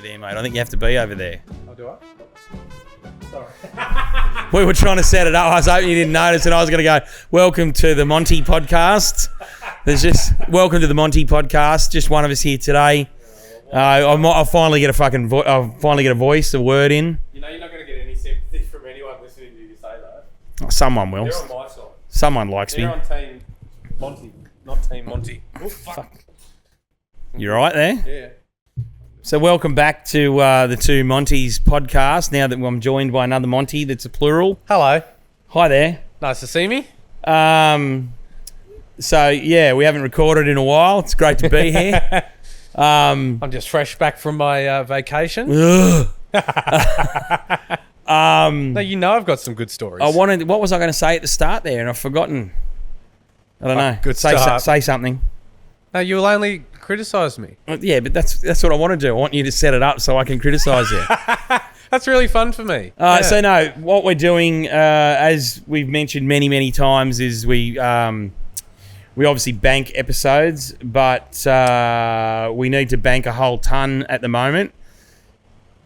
you there, mate. I think you have to be over there. Oh, do I? Sorry. We were trying to set it up. I was hoping you didn't notice, and I was going to go, welcome to the Monty podcast. Welcome to the Monty podcast. Just one of us here today. I'll finally get I'll finally get a voice, a word in. You know you're not going to get any sympathy from anyone listening to you say that. Someone will. They're on my side. Someone likes They're me. on Team Monty, not Team Monty. Oh, fuck. You right there? Yeah. So welcome back to the two Montys podcast. Now that I'm joined by another Monty, that's a plural. Hello. Hi there. Nice to see me. So yeah, we haven't recorded in a while. It's great to be here. I'm just fresh back from my vacation. No, you know I've got some good stories. What was I going to say at the start there, and I've forgotten. I don't know. Good say start. Say something. No, you will only criticise me. Yeah, but that's what I want to do. I want you to set it up so I can criticise you. That's really fun for me. So no, what we're doing, as we've mentioned many times, is we obviously bank episodes, but we need to bank a whole ton at the moment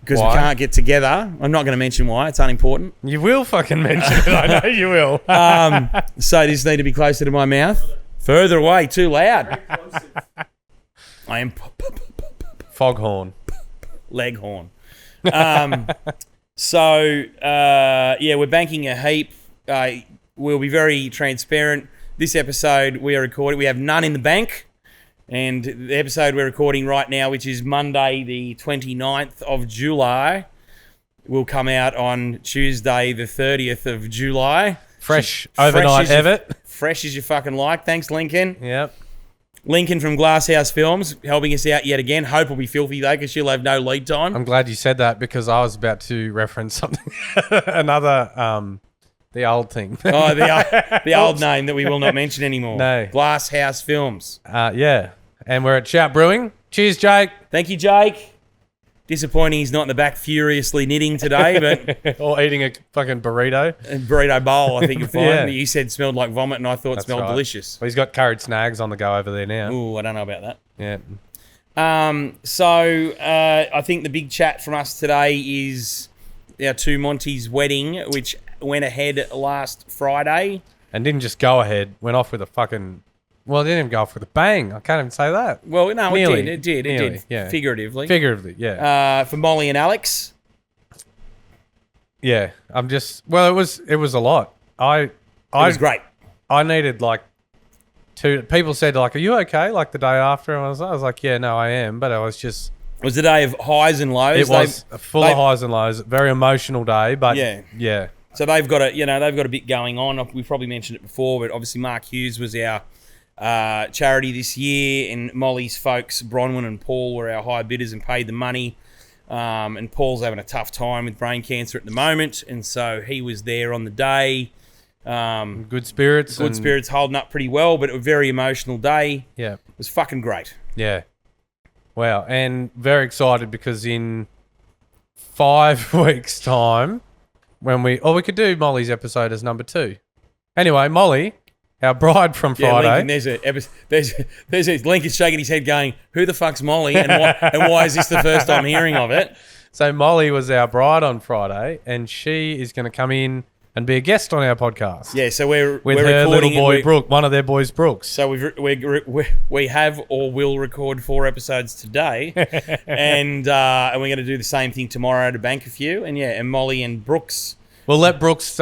because we can't get together. I'm not going to mention why. It's unimportant. You will fucking mention it. I know you will. So these need to be closer to my mouth. Further away, too loud. I am Foghorn. Leghorn. So we're banking a heap. We'll be very transparent. This episode we are recording, we have none in the bank. And the episode we're recording right now, which is Monday the 29th of July, will come out on Tuesday the 30th of July. Fresh overnight Everett. Fresh as you fucking like. Thanks, Lincoln. Yep. Lincoln from Glasshouse Films helping us out yet again. Hope will be filthy though because she'll have no lead time. I'm glad you said that because I was about to reference something. Another, the old thing. Oh, the old name that we will not mention anymore. No. Glasshouse Films. Yeah. And we're at Shout Brewing. Cheers, Jake. Thank you, Jake. Disappointing he's not in the back furiously knitting today, but... Or eating a fucking burrito. A burrito bowl, I think you'll find. Yeah. You said smelled like vomit and I thought it That's smelled right. delicious. Well, he's got curried snags on the go over there now. Ooh, I don't know about that. Yeah. I think the big chat from us today is our two Monty's wedding, which went ahead last Friday. And didn't just go ahead, went off with a fucking... Well, it didn't even go off with a bang. I can't even say that. Well, no, Nearly. it did. Yeah. Figuratively. Yeah. For Molly and Alex. Yeah. I'm just... Well, it was a lot. It was great. I needed like two... People said like, are you okay? Like the day after. And I was like, yeah, no, I am. But I was just... It was a day of highs and lows. It was full of highs and lows. Very emotional day, but yeah. So they've got a bit going on. We've probably mentioned it before, but obviously Mark Hughes was our charity this year, and Molly's folks, Bronwyn and Paul, were our high bidders and paid the money. And Paul's having a tough time with brain cancer at the moment, and so he was there on the day. Good spirits, holding up pretty well, but a very emotional day. Yeah, it was fucking great. Yeah, wow, and very excited because in 5 weeks' time, when we could do Molly's episode as number 2. Anyway, Molly, our bride from Friday. Lincoln, there's Lincoln shaking his head going, who the fuck's Molly and why is this the first I'm hearing of it? So Molly was our bride on Friday and she is going to come in and be a guest on our podcast. Yeah, so we're her recording little boy, Brooke, one of their boys, Brooks. So we have or will record 4 episodes today and we're going to do the same thing tomorrow to bank a few. And Molly and Brooks. We'll let Brooks...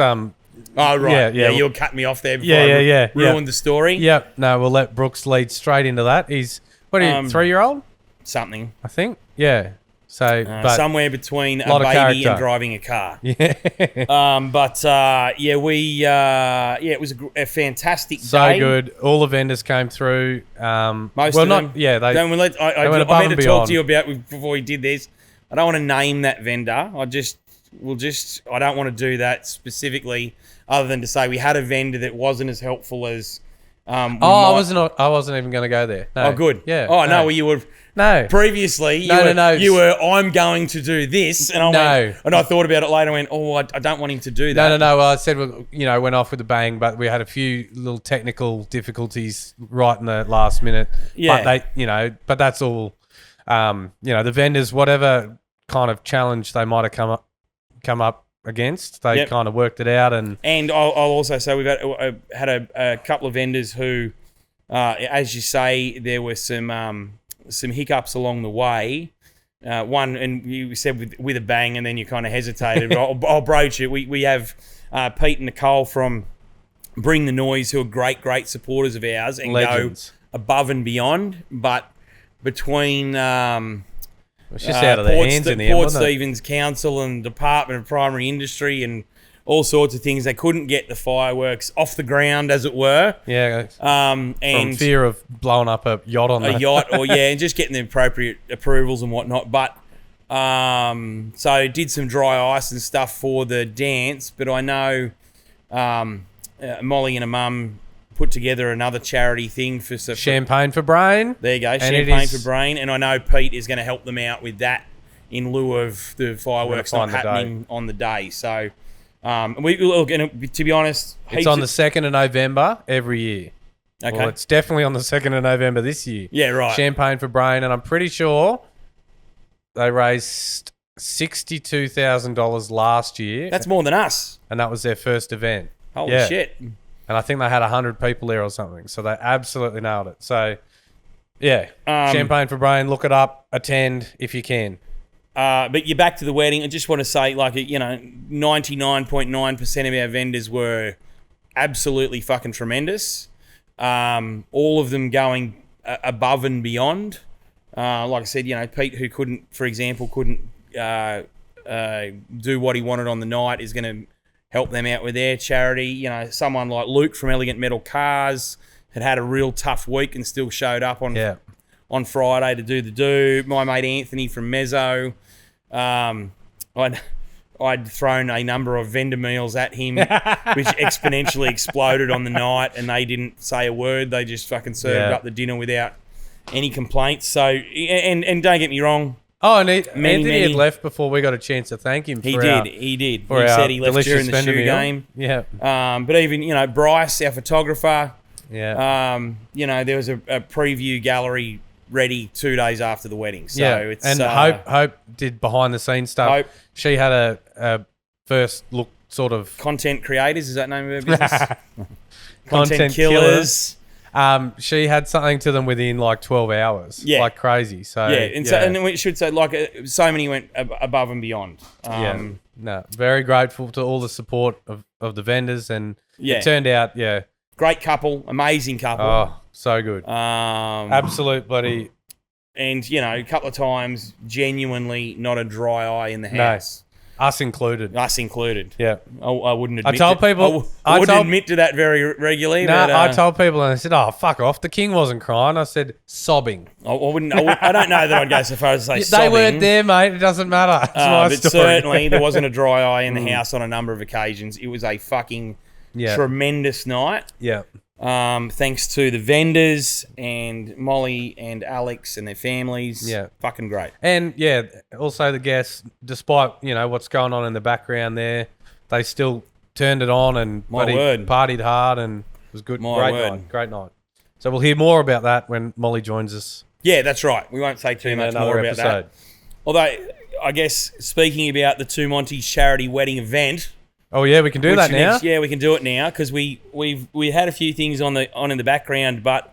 Oh, right. Yeah. You were cutting me off there before I ruined the story. Yep. No, we'll let Brooks lead straight into that. He's, 3-year-old? Something. I think. Yeah. So, somewhere between a baby and driving a car. Yeah. It was a fantastic day. So good. All the vendors came through. Most of them. Yeah. I meant to talk to you about before we did this. I don't want to name that vendor. I don't want to do that specifically, other than to say we had a vendor that wasn't as helpful as. I wasn't even going to go there. No. Oh, good. Yeah. Oh no, well, you were. No. Previously, you were. I'm going to do this, and I thought about it later. and went, I don't want him to do that. No. Well, I said, went off with a bang, but we had a few little technical difficulties right in the last minute. Yeah. But but that's all. The vendors, whatever kind of challenge they might have come up against. They kind of worked it out. And I'll also say we've had a couple of vendors who, as you say, there were some hiccups along the way. One, and you said with a bang, and then you kind of hesitated. But I'll broach it. We have Pete and Nicole from Bring the Noise, who are great supporters of ours and legends. Go above and beyond. But between it's just out of their hands in the end, Port Stephens Council and Department of Primary Industry and all sorts of things, they couldn't get the fireworks off the ground, as it were. Yeah. And from fear of blowing up a yacht on a yacht, or and just getting the appropriate approvals and whatnot. But so did some dry ice and stuff for the dance. But I know Molly and her mum put together another charity thing for Champagne for Brain. There you go, Champagne for Brain. And I know Pete is going to help them out with that in lieu of the fireworks not happening on the day. So we look, and to be honest, it's on the 2nd of November every year. Okay. Well, it's definitely on the 2nd of November this year. Yeah, right. Champagne for Brain, and I'm pretty sure they raised $62,000 last year. That's more than us. And that was their first event. Holy shit. And I think they had 100 people there or something. So they absolutely nailed it. So, yeah, Champagne for Brain, look it up, attend if you can. But you're back to the wedding. I just want to say, 99.9% of our vendors were absolutely fucking tremendous. All of them going above and beyond. Like I said, Pete, who couldn't do what he wanted on the night, is going to help them out with their charity. Someone like Luke from Elegant Metal Cars had a real tough week and still showed up on Friday to do the do. My mate Anthony from Mezzo, I'd thrown a number of vendor meals at him, which exponentially exploded on the night, and they didn't say a word. They just fucking served up the dinner without any complaints. So, and don't get me wrong. Oh, and Anthony had left before we got a chance to thank him. He did. He said he left during the shoe game. Yeah. But even, Bryce, our photographer. Yeah. There was a preview gallery ready 2 days after the wedding. So it's and Hope did behind the scenes stuff. Hope. She had a first look sort of content creators. Is that the name of her business? Content killers. She had something to them within 12 hours. Yeah. Like crazy. So and we should say so many went above and beyond. Very grateful to all the support of the vendors, and it turned out, great couple, amazing couple. Oh, so good. Absolute bloody. And, a couple of times, genuinely not a dry eye in the house. No, us included. Yeah. I wouldn't admit I wouldn't admit to that very regularly. No, I told people, and they said, oh, fuck off. The king wasn't crying. I said, sobbing. I don't know that I'd go so far as to say sobbing. They weren't there, mate. It doesn't matter. It's my but story. Certainly there wasn't a dry eye in the house on a number of occasions. It was a fucking tremendous night. Yeah. Thanks to the vendors and Molly and Alex and their families. Yeah. Fucking great. And, also the guests, despite, what's going on in the background there, they still turned it on and partied hard, and it was good. Great night. So we'll hear more about that when Molly joins us. Yeah, that's right. We won't say too much more about that. Although, I guess, speaking about the two Montys charity wedding event... Oh yeah, we can do that now. We can do it now because we had a few things on in the background, but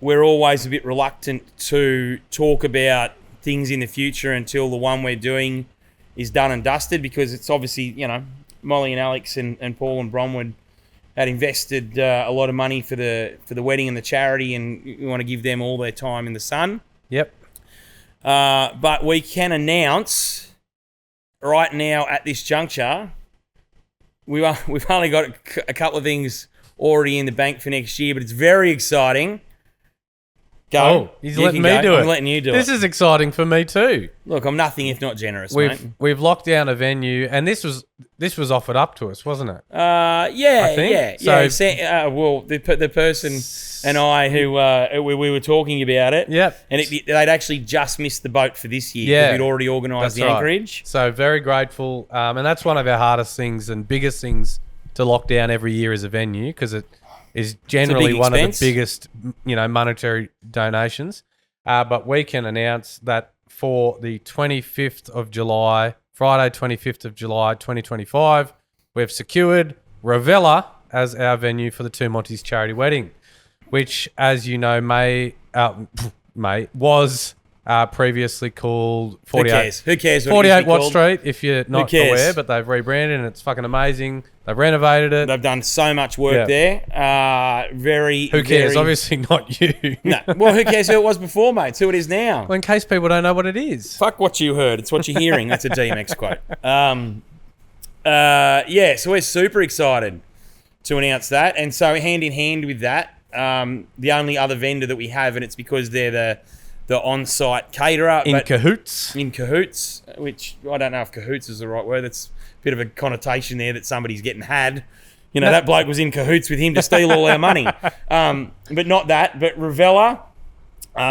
we're always a bit reluctant to talk about things in the future until the one we're doing is done and dusted, because it's obviously, Molly and Alex and Paul and Bronwood had invested a lot of money for the wedding and the charity, and we want to give them all their time in the sun. Yep. But we can announce right now at this juncture. We've only got a couple of things already in the bank for next year, but it's very exciting. Go. Oh, he's letting me do it. I'm letting you do it. This is exciting for me too. Look, I'm nothing if not generous, mate. We've locked down a venue, and this was offered up to us, wasn't it? I think. Well, the person and I who we were talking about it. Yep. And they'd actually just missed the boat for this year. Yeah. We'd already organised the anchorage. So very grateful, and that's one of our hardest things and biggest things to lock down every year as a venue, because it is generally one of the biggest, monetary donations. But we can announce that for the 25th of July, Friday, 25th of July, 2025. We've secured Ravella as our venue for the Two Montys charity wedding, which, as you know, was previously called 48. Who cares? 48 Watt Street, if you're not aware, but they've rebranded and it's fucking amazing. They've renovated it. They've done so much work there. Who cares? Obviously not you. No. Well, who cares who it was before, mate? It's who it is now. Well, in case people don't know what it is. Fuck what you heard. It's what you're hearing. That's a DMX quote. So we're super excited to announce that. And so hand in hand with that, the only other vendor that we have, and it's because they're the on-site caterer. In cahoots, which I don't know if cahoots is the right word. That's a bit of a connotation there that somebody's getting had. You know, that bloke was in cahoots with him to steal all our money. But not that. But Ravella,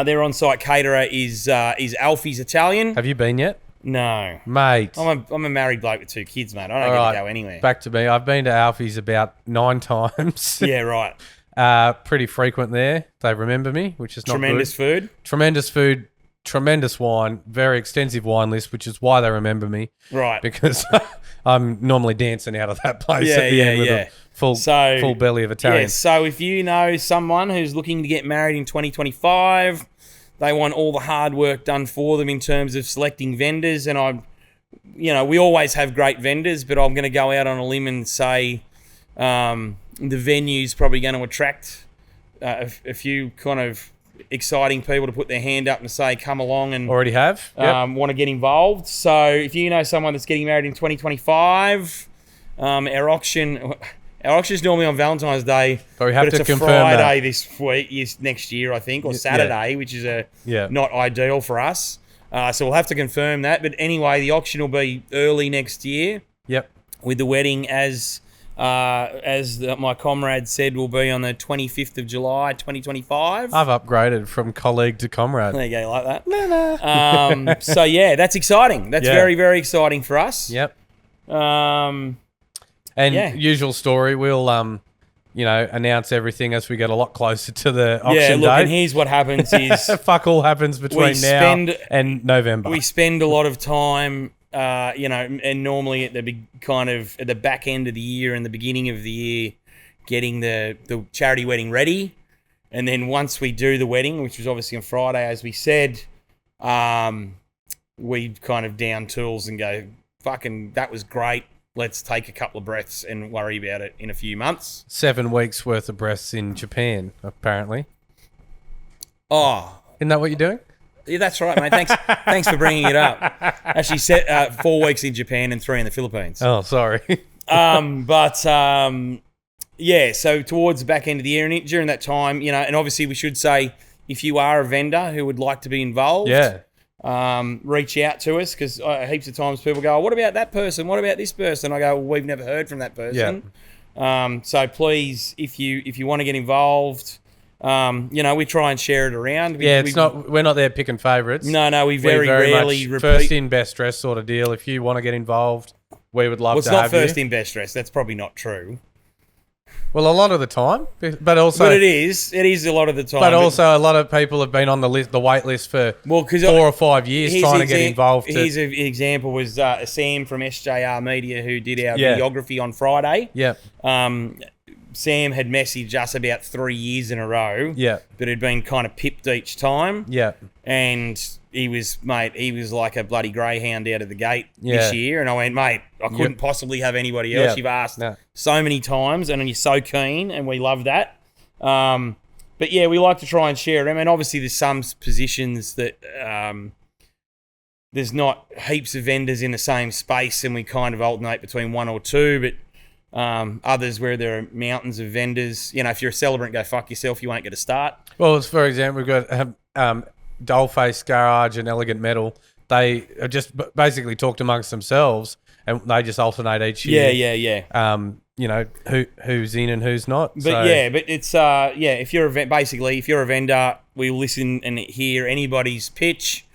their on-site caterer is Alfie's Italian. Have you been yet? No. Mate. I'm a married bloke with 2 kids, mate. I don't get to go anywhere. Back to me. I've been to Alfie's about 9 times. Yeah, right. Pretty frequent there. They remember me, which is not Tremendous good. food. Tremendous food, tremendous wine, very extensive wine list, which is why they remember me. Right. Because I'm normally dancing out of that place at the end with a full belly of Italian. Yeah, so if you know someone who's looking to get married in 2025, they want all the hard work done for them in terms of selecting vendors, and we always have great vendors, but I'm going to go out on a limb and say the venue's probably going to attract a few kind of exciting people to put their hand up and say, come along and already have want to get involved. So if you know someone that's getting married in 2025, our auction is normally on Valentine's Day, but we have it's to a confirm Friday that. this week, next year, I think, or Saturday, which is not ideal for us. So we'll have to confirm that. But anyway, the auction will be early next year. Yep. With the wedding, as my comrade said, will be on the 25th of July, 2025. I've upgraded from colleague to comrade. There you go, like that. So yeah, that's exciting. That's very, very exciting for us. Yep. Usual story, we'll announce everything as we get a lot closer to the auction date. And here's what happens is fuck all happens between now and November. We spend a lot of time and normally at at the back end of the year and the beginning of the year, getting the charity wedding ready. And then once we do the wedding, which was obviously on Friday, as we said, we kind of down tools and go, fucking, that was great. Let's take a couple of breaths and worry about it in a few months. 7 weeks worth of breaths in Japan, apparently. Oh. Isn't that what you're doing? Yeah, that's right, mate. Thanks for bringing it up. Actually, 4 weeks in Japan and 3 in the Philippines. Oh, sorry. So towards the back end of the year and during that time, and obviously we should say, if you are a vendor who would like to be involved, reach out to us, because heaps of times people go, oh, what about that person? What about this person? I go, well, we've never heard from that person. Yeah. So please, if you want to get involved, we try and share it around. We're not there picking favourites. No, we very rarely repeat. First in, best dressed sort of deal. If you want to get involved, we would love to have you. It's not first in, best dressed. That's probably not true. Well, a lot of the time, but it is a lot of the time. But also, a lot of people have been on the wait list for 4 or 5 years trying to get involved. Here's an example was Sam from SJR Media, who did our videography on Friday. Yeah. Sam had messaged us about 3 years in a row. Yeah. But had been kind of pipped each time. Yeah. And he was like a bloody greyhound out of the gate this year. And I went, mate, I couldn't possibly have anybody else. You've asked so many times and you're so keen, and we love that. But yeah, we like to try and share them. And obviously there's some positions that there's not heaps of vendors in the same space, and we kind of alternate between 1 or 2, but others where there are mountains of vendors. If you're a celebrant, go fuck yourself. You won't get a start. Well, for example, we've got Dollface Garage and Elegant Metal. They just basically talked amongst themselves, and they just alternate each year. Yeah. Who's in and who's not. But it's if you're a vendor, we listen and hear anybody's pitch,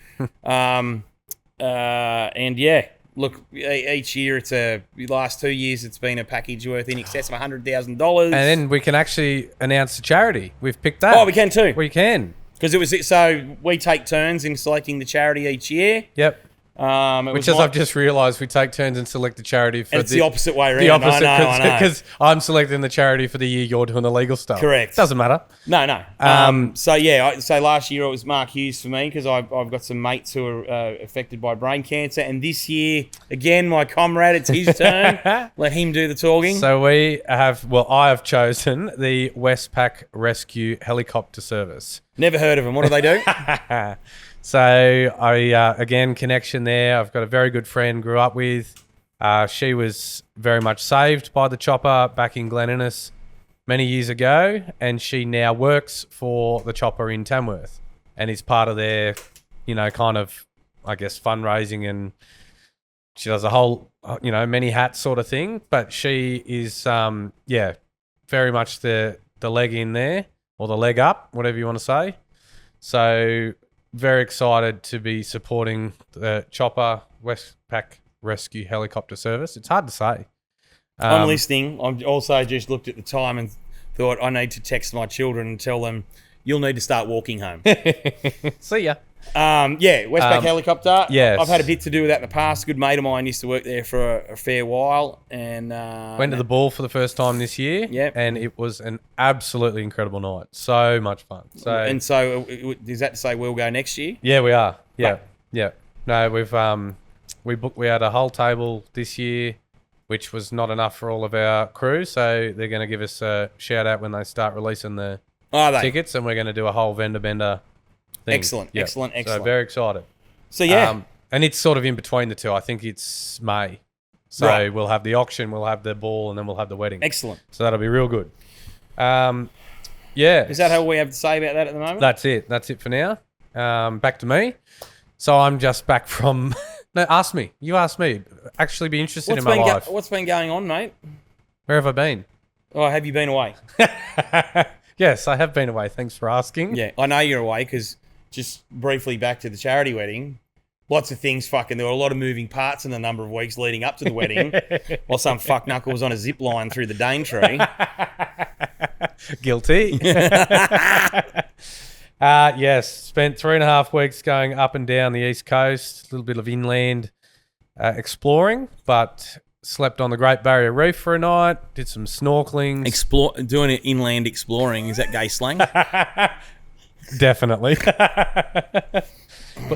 Look, each year the last 2 years it's been a package worth in excess of $100,000. And then we can actually announce the charity. We've picked that. Oh, we can too. We can. Because it was so we take turns in selecting the charity each year. Yep. Which, as I've just realised, we take turns and select the charity for it's the opposite way around. The opposite, I know. because I'm selecting the charity for the year you're doing the legal stuff. Correct. Doesn't matter. No. So last year it was Mark Hughes for me because I've got some mates who are affected by brain cancer, and this year again my comrade, it's his turn. Let him do the talking. So I have chosen the Westpac Rescue Helicopter Service. Never heard of them. What do they do? So again, connection there. I've got a very good friend grew up with. She was very much saved by the chopper back in Glen Innes many years ago, and she now works for the chopper in Tamworth and is part of their, kind of, I guess, fundraising, and she does a whole, many hats sort of thing. But she is, very much the leg in there, or the leg up, whatever you want to say. So very excited to be supporting the chopper Westpac Rescue Helicopter Service. It's hard to say. I'm listening. I've also just looked at the time and thought I need to text my children and tell them you'll need to start walking home. See ya. Westpac Helicopter. Yes. I've had a bit to do with that in the past. A good mate of mine used to work there for a fair while. And went to the ball for the first time this year. Yep. And it was an absolutely incredible night. So much fun. So is that to say we'll go next year? Yeah, we are. Yeah. Right. Yeah. No, we had a whole table this year, which was not enough for all of our crew. So they're going to give us a shout out when they start releasing the tickets, and we're going to do a whole vendor bender thing. Excellent. So very excited. So yeah. And it's sort of in between the two. I think it's May. So right. We'll have the auction, we'll have the ball, and then we'll have the wedding. Excellent. So that'll be real good. Is that all we have to say about that at the moment? That's it. That's it for now. Back to me. So I'm just back from... No, ask me. You ask me. Actually be interested in my life. What's been going on, mate? Where have I been? Oh, have you been away? Yes, I have been away. Thanks for asking. Yeah, I know you're away because just briefly back to the charity wedding, lots of things there were a lot of moving parts in the number of weeks leading up to the wedding while some fuck knuckle was on a zip line through the Daintree. Guilty. Yes, spent 3.5 weeks going up and down the East Coast, a little bit of inland exploring, but slept on the Great Barrier Reef for a night, did some snorkeling. Doing it inland exploring, is that gay slang? Definitely. Put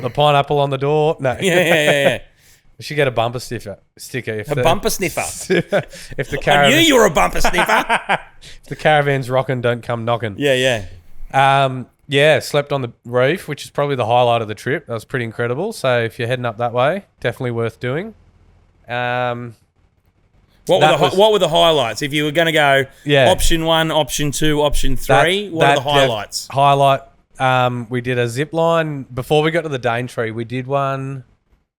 the pineapple on the door. No. Yeah. We should get a bumper sticker. Bumper sniffer? If the caravan, I knew you were a bumper sniffer. If the caravan's rocking, don't come knocking. Yeah. Slept on the reef, which is probably the highlight of the trip. That was pretty incredible. So if you're heading up that way, definitely worth doing. What were the highlights? If you were going to go option 1, option 2, option 3, what are the highlights? We did a zip line. Before we got to the Daintree, we did one.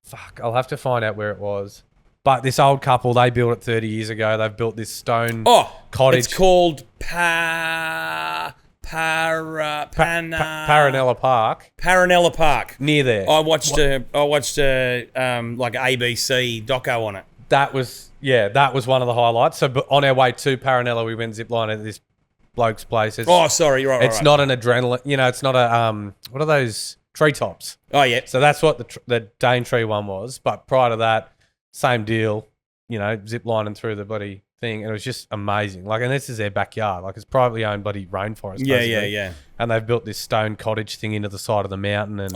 Fuck, I'll have to find out where it was. But this old couple, they built it 30 years ago. They've built this stone cottage. It's called Paranella Park. Paranella Park. Near there. I watched a like ABC doco on it. That was one of the highlights. So on our way to Paranella, we went zipline at this bloke's place. Sorry, you're right. It's not an adrenaline, it's not a, what are those treetops? Oh, yeah. So that's what the Daintree one was. But prior to that, same deal, ziplining through the bloody thing. And it was just amazing. And this is their backyard. It's privately owned bloody rainforest. Yeah. And they've built this stone cottage thing into the side of the mountain. And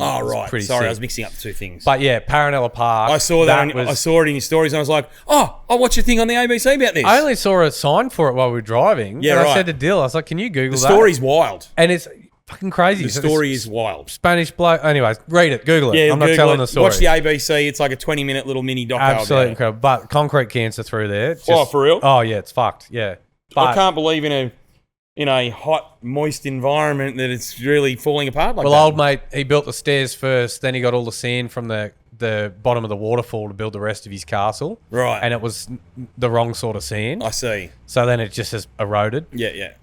pretty Sorry, sick. I was mixing up the two things. But yeah, Paranella Park. I saw that. I saw it in your stories, and I was like, "Oh, I watched a thing on the ABC about this." I only saw a sign for it while we were driving. Yeah, and right. I said to Dill, I was like, "Can you Google that?" The story's wild, and it's fucking crazy. The story is wild. Spanish bloke. Anyways, read it, Google it. Yeah, I'm not telling the story. Watch the ABC. It's like a 20-minute little mini doco. Absolutely incredible. But concrete cancer through there. For real? Oh yeah, it's fucked. Yeah. But I can't believe in a hot, moist environment that it's really falling apart like that. Well, old mate, he built the stairs first, then he got all the sand from the bottom of the waterfall to build the rest of his castle. Right. And it was the wrong sort of sand. I see. So then it just has eroded. Yeah.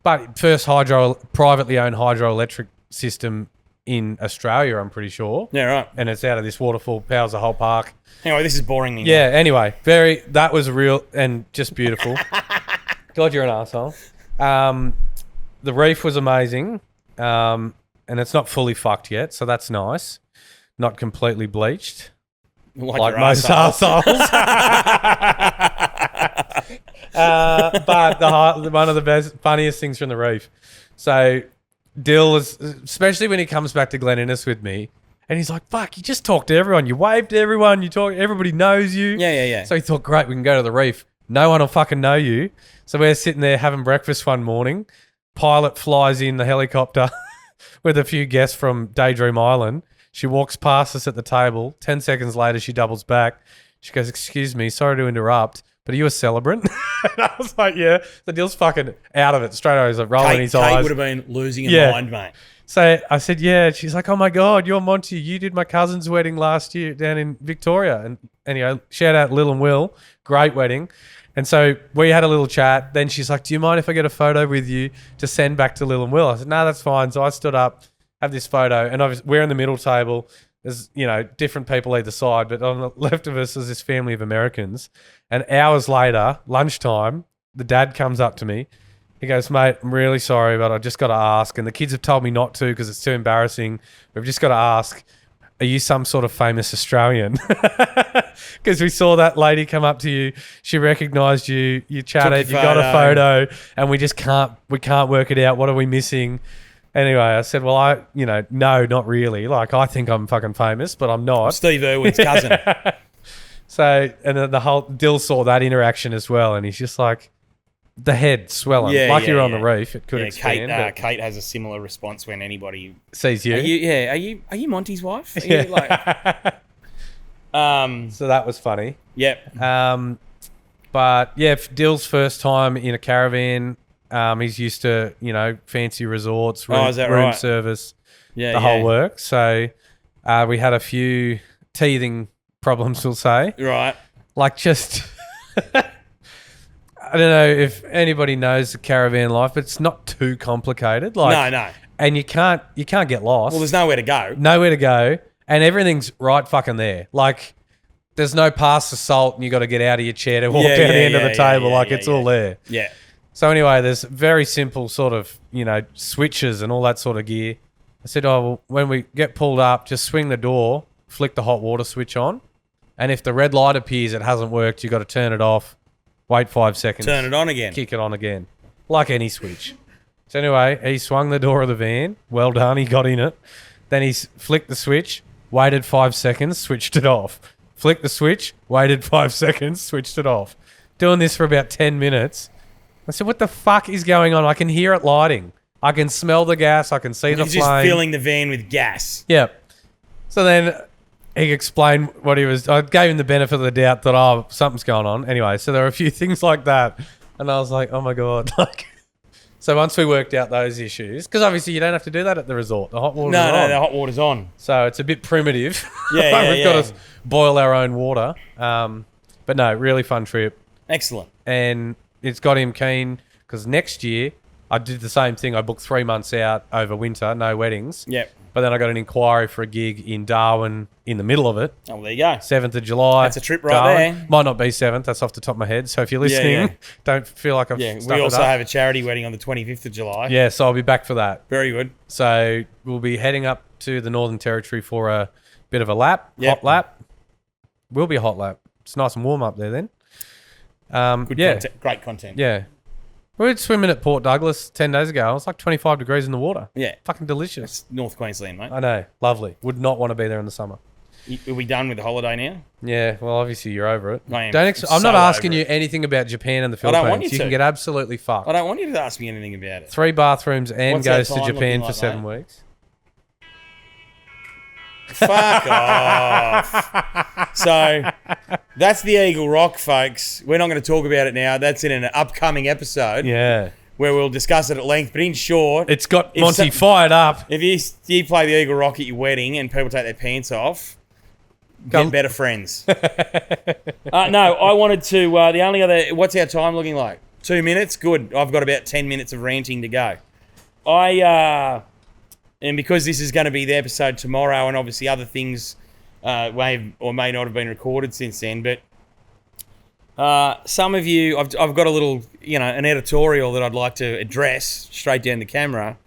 But first privately owned hydroelectric system in Australia, I'm pretty sure. Yeah, right. And it's out of this waterfall, powers the whole park. Anyway, this is boring me. Yeah, anyway, that was real and just beautiful. God, you're an asshole. The reef was amazing. and it's not fully fucked yet, so that's nice. Not completely bleached. Like your most arseholes. But one of the funniest things from the reef. So Dill is, especially when he comes back to Glen Innes with me, and he's like, "Fuck, you just talk to everyone. You wave to everyone. You talk. Everybody knows you." Yeah. So he thought, great, we can go to the reef. No one will fucking know you. So we're sitting there having breakfast one morning. Pilot flies in the helicopter with a few guests from Daydream Island. She walks past us at the table. 10 seconds later, she doubles back. She goes, "Excuse me, sorry to interrupt, but are you a celebrant?" And I was like, "Yeah." The Dill's fucking out of it straight away. He's like rolling his eyes. Kate would have been losing her mind, mate. So I said, "Yeah." And she's like, "Oh my God, you're Monty. You did my cousin's wedding last year down in Victoria." And anyway, shout out Lil and Will. Great wedding. And so we had a little chat. Then she's like, "Do you mind if I get a photo with you to send back to Lil and Will?" I said, "No, that's fine." So I stood up, have this photo, and we're in the middle table. There's, different people either side, but on the left of us is this family of Americans. And hours later, lunchtime, the dad comes up to me. He goes, "Mate, I'm really sorry, but I just got to ask. And the kids have told me not to because it's too embarrassing. We've just got to ask, are you some sort of famous Australian?" Because we saw that lady come up to you. She recognised you. You chatted. You got a photo. And we can't work it out. What are we missing? Anyway, I said, "Well, no, not really. Like, I think I'm fucking famous, but I'm not." Steve Irwin's cousin. So, and then the whole Dill saw that interaction as well, and he's just like, the head swelling. You're on the reef, it could expand. Kate has a similar response when anybody sees you. Are you Monty's wife? Are you So that was funny. Yep. But yeah, Dill's first time in a caravan. He's used to, fancy resorts, room right? service, the whole work. So we had a few teething problems, we'll say. Right. Like just, I don't know if anybody knows the caravan life, but it's not too complicated. Like, no. And you can't get lost. Well, there's nowhere to go. Nowhere to go. And everything's right fucking there. Like, there's no pass the salt and you got to get out of your chair to walk down the end of the table. It's all there. Yeah. So anyway, there's very simple sort of, switches and all that sort of gear. I said, "Oh, well, when we get pulled up, just swing the door, flick the hot water switch on. And if the red light appears, it hasn't worked, you got to turn it off, wait 5 seconds. Turn it on again. Kick it on again. Like any switch." So anyway, he swung the door of the van. Well done, he got in it. Then he flicked the switch, waited 5 seconds, switched it off. Flicked the switch, waited 5 seconds, switched it off. Doing this for about 10 minutes. I said, "What the fuck is going on? I can hear it lighting. I can smell the gas. I can see the flame." He's just filling the van with gas. Yep. So then he explained what he was... I gave him the benefit of the doubt that, something's going on. Anyway, so there were a few things like that. And I was like, oh my God. So once we worked out those issues, because obviously you don't have to do that at the resort. The hot water's on. No, the hot water's on. So it's a bit primitive. Yeah, We've got to boil our own water. But no, really fun trip. Excellent. And it's got him keen because next year I did the same thing. I booked 3 months out over winter, no weddings. Yep. But then I got an inquiry for a gig in Darwin in the middle of it. Oh, there you go. 7th of July. That's a trip right there. Might not be 7th. That's off the top of my head. So if you're listening, don't feel like I've stuffed we also it up. have a charity wedding on the 25th of July. Yeah, so I'll be back for that. Very good. So we'll be heading up to the Northern Territory for a bit of a lap, hot lap. Will be a hot lap. It's nice and warm up there then. Good content. Great content. Yeah. We were swimming at Port Douglas 10 days ago. It was like 25 degrees in the water. Yeah. Fucking delicious. It's North Queensland, mate. I know. Lovely. Would not want to be there in the summer. Are we done with the holiday now? Yeah. Well, obviously you're over it. I am. I'm not asking you anything about Japan and the Philippines. I don't want you to. You can get absolutely fucked. I don't want you to ask me anything about it. 3 bathrooms and What's goes that to time Japan looking for like, 7 mate? weeks. Fuck off. So that's the Eagle Rock, folks. We're not going to talk about it now. That's in an upcoming episode. Yeah. Where we'll discuss it at length. But in short, it's got Monty fired up. If you play the Eagle Rock at your wedding and people take their pants off, get better friends. No, I wanted to. The only other. What's our time looking like? 2 minutes. Good. I've got about 10 minutes of ranting to go. And because this is going to be the episode tomorrow, and obviously other things may or may not have been recorded since then, but some of you, I've got a little, an editorial that I'd like to address straight down the camera.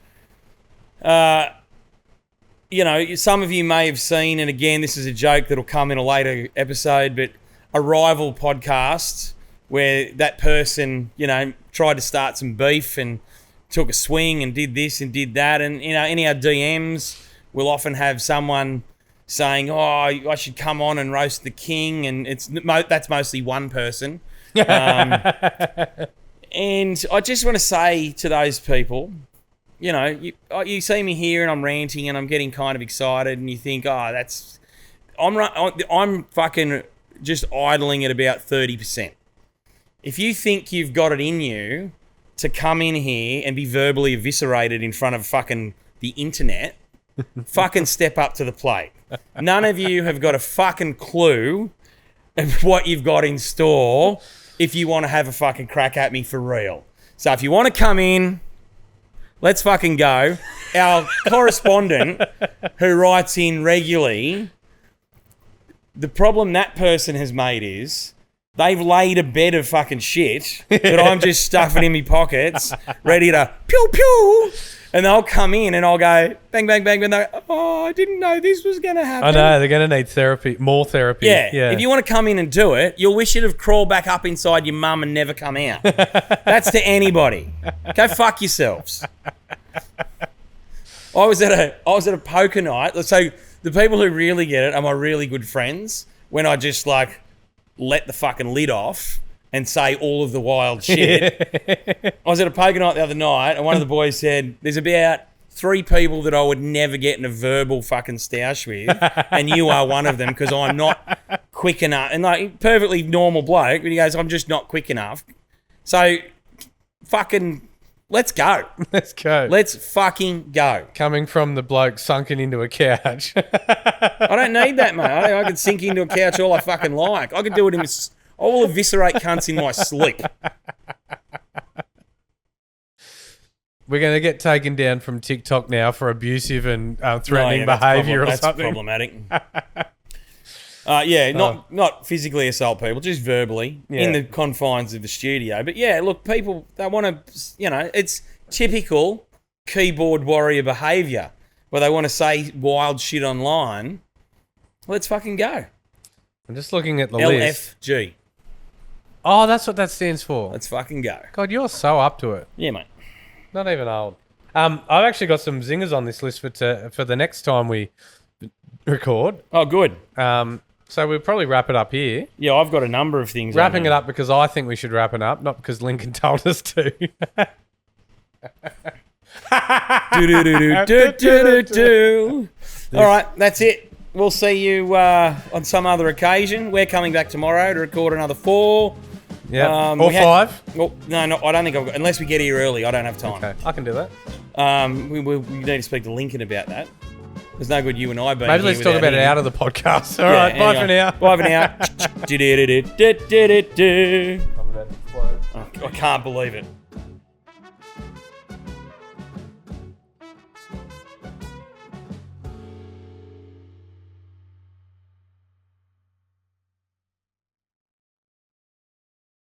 you know, some of you may have seen, and again, this is a joke that'll come in a later episode, but a rival podcast where that person, you know, tried to start some beef and took a swing and did this and did that. And, you know, in our DMs, we'll often have someone saying, oh, I should come on and roast the king. And that's mostly one person. And I just want to say to those people, you know, you see me here and I'm ranting and I'm getting kind of excited and you think, oh, I'm fucking just idling at about 30%. If you think you've got it in you to come in here and be verbally eviscerated in front of fucking the internet, fucking step up to the plate. None of you have got a fucking clue of what you've got in store if you want to have a fucking crack at me for real. So if you want to come in, let's fucking go. Our correspondent who writes in regularly, the problem that person has made is they've laid a bed of fucking shit that I'm just stuffing in my pockets, ready to pew pew. And they'll come in and I'll go bang, bang, bang. And they're like, oh, I didn't know this was going to happen. I know, they're going to need therapy, more therapy. Yeah. If you want to come in and do it, you'll wish you'd have crawled back up inside your mum and never come out. That's to anybody. Go fuck yourselves. I was at a poker night. So the people who really get it are my really good friends when I just like let the fucking lid off and say all of the wild shit. I was at a poker night the other night and one of the boys said, there's about 3 people that I would never get in a verbal fucking stoush with and you are one of them because I'm not quick enough. And like perfectly normal bloke, but he goes, I'm just not quick enough. So fucking let's go. Let's go. Let's fucking go. Coming from the bloke sunken into a couch. I don't need that, mate. I can sink into a couch all I fucking like. I can do it in I will eviscerate cunts in my sleep. We're going to get taken down from TikTok now for abusive and threatening behaviour or something. That's problematic. Not physically assault people, just verbally in the confines of the studio. But yeah, look, people, they want to, you know, it's typical keyboard warrior behaviour where they want to say wild shit online. Let's fucking go. I'm just looking at the list. LFG. Oh, that's what that stands for. Let's fucking go. God, you're so up to it. Yeah, mate. Not even old. I've actually got some zingers on this list for the next time we record. Oh, good. So we'll probably wrap it up here. Yeah, I've got a number of things. Wrapping it up because I think we should wrap it up, not because Lincoln told us to. All right, that's it. We'll see you on some other occasion. We're coming back tomorrow to record another 4. Yeah, or 5. Well, no, I don't think I've got... Unless we get here early, I don't have time. Okay, I can do that. We need to speak to Lincoln about that. There's no good you and I being Maybe let's talk about it out of the podcast. All right, bye for now. Bye for now. I can't believe it.